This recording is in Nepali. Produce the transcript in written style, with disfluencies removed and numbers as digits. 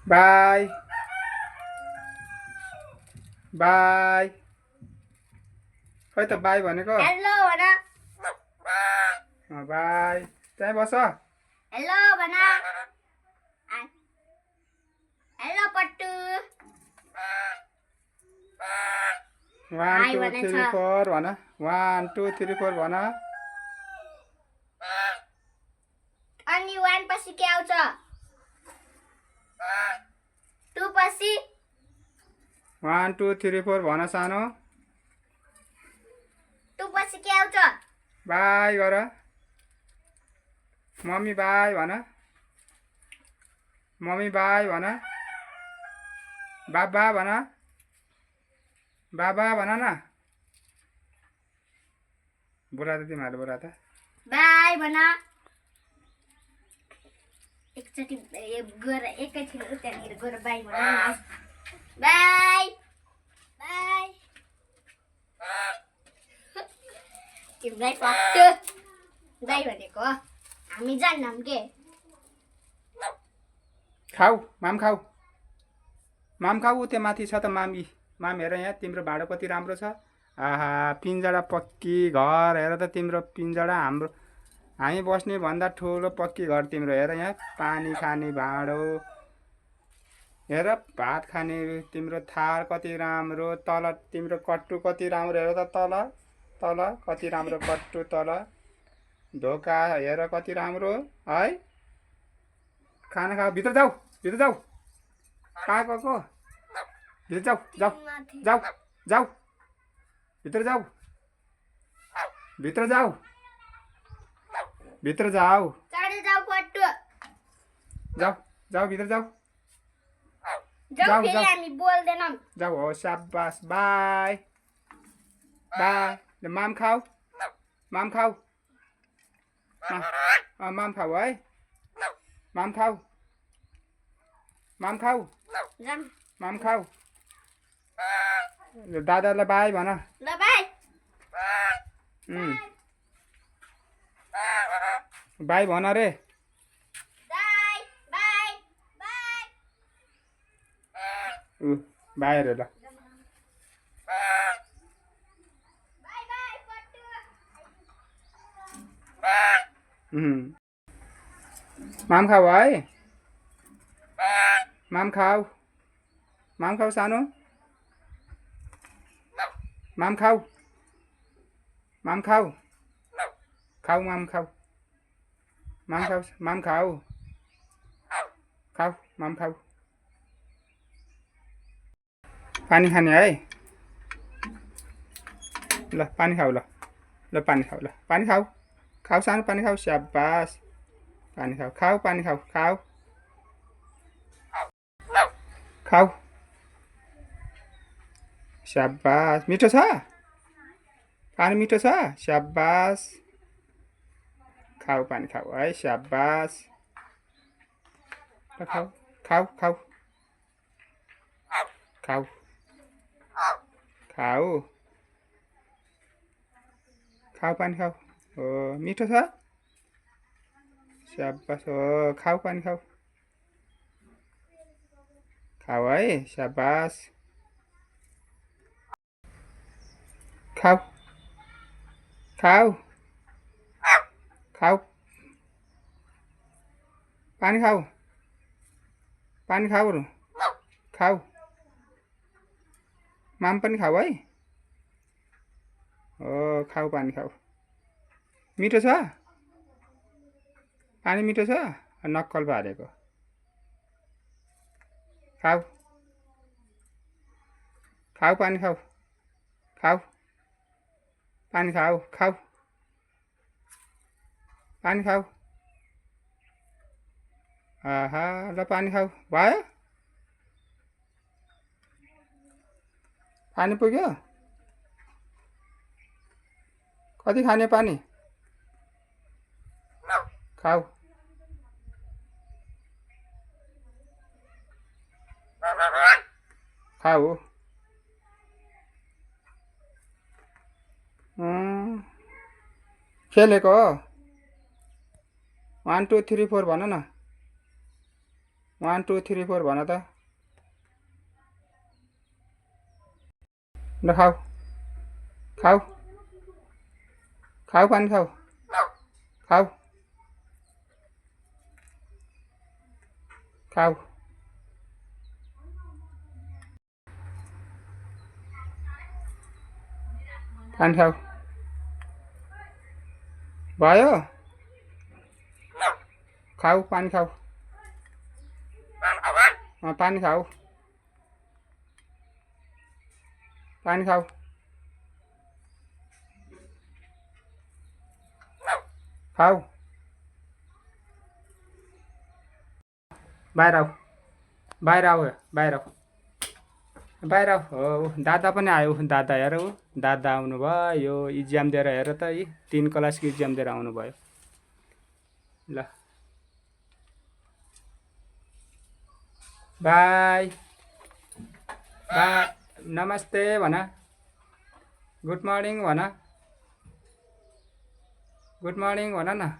बाई बाई खै त बाई भनेको हेलो भन बाई त्यहीँ बस हेलो भन हेलो पट्टु 1 2 3 4 भन 1 2 3 4 भन अनि 1 पछि के आउँछ 2 पछि 1 2 3 4 भन सानो 2 पछि के आउँछ बाई गर मम्मी बाई भन मम्मी बाई भन बाबा भन बाबा भन न बुढा त तिमीहरू बुढा त बाई भन एकचोटि गएर एकैछिन त्यहाँनिर गएर बाई भन बाई बाई तिमीलाई पट्टु बाई भनेको हामी जान्नौँ के खाऊ माम खाऊ त्यो माथि छ त मामी हेर यहाँ तिम्रो भाडो कति राम्रो छ आहा पिन्जडा पक्की घर हेर त तिम्रो पिन्जडा हामी बस्ने भन्दा ठुलो पक्की घर तिम्रो हेर यहाँ पानी खाने भाँडो हेर भात खाने तिम्रो थाल कति राम्रो तल तिम्रो कट्टु कति राम्रो हेर त तल कति राम्रो कट्टु तल ढोका हेर कति राम्रो है खाना खाऊ भित्र जाऊ कहाँ गएको भित्र जाऊ भित्र जाऊ चढे जाऊ पट्टु जाऊ भित्र जाऊ जाऊ फेरि हामी बोल्दैनौँ जाऊ हो शाबास बाई माम खाऊ माम खाऊ है माम खाऊ दादालाई बाई भन ल बाई बाई भन रे बाई बाई बाई बाई रे ल बाई बाई पट्टु माम खाऊ है माम खाऊ सानो माम खाऊ माम खाऊ पानी खाने है ल पानी खाऊ ल पानी खाऊ सानो पानी खाऊ स्याबास पानी खाऊ स्याबास मिठो छ पानी मिठो छ स्याबास पानी खाऊ है स्याबास खाऊ पानी खाऊ हो मिठो छ स्याबास हो खाऊ पानी खाऊ है स्याबास खाऊ पानी खाऊ माम पनि खाऊ है हो खाऊ पानी खाऊ मिठो छ पानी मिठो छ नक्कल पारेको खाऊ पानी खाऊ पानी खाऊ आहा ल पानी खाऊ भयो पानी पुग्यो कति खाने पानी खाऊ खेलेको हो 1 2 3 4 भन न 1 2 3 4 भन त ल खाऊ खाऊ खाऊ पानी खाऊ खाऊ खाऊ पानी खाऊ भयो खाऊ पानी खाऊ पानी खाऊ पानी खाऊ खाऊ बाहिर आऊ बाहिर आऊ बाहिर आऊ बाहिर आऊ हो दादा पनि आयो दादा हेर ऊ दादा आउनुभयो यो इक्जाम दिएर हेर त यी 3 क्लासको इक्जाम दिएर आउनुभयो ल बाई बाई नमस्ते भन गुड मर्निङ भन न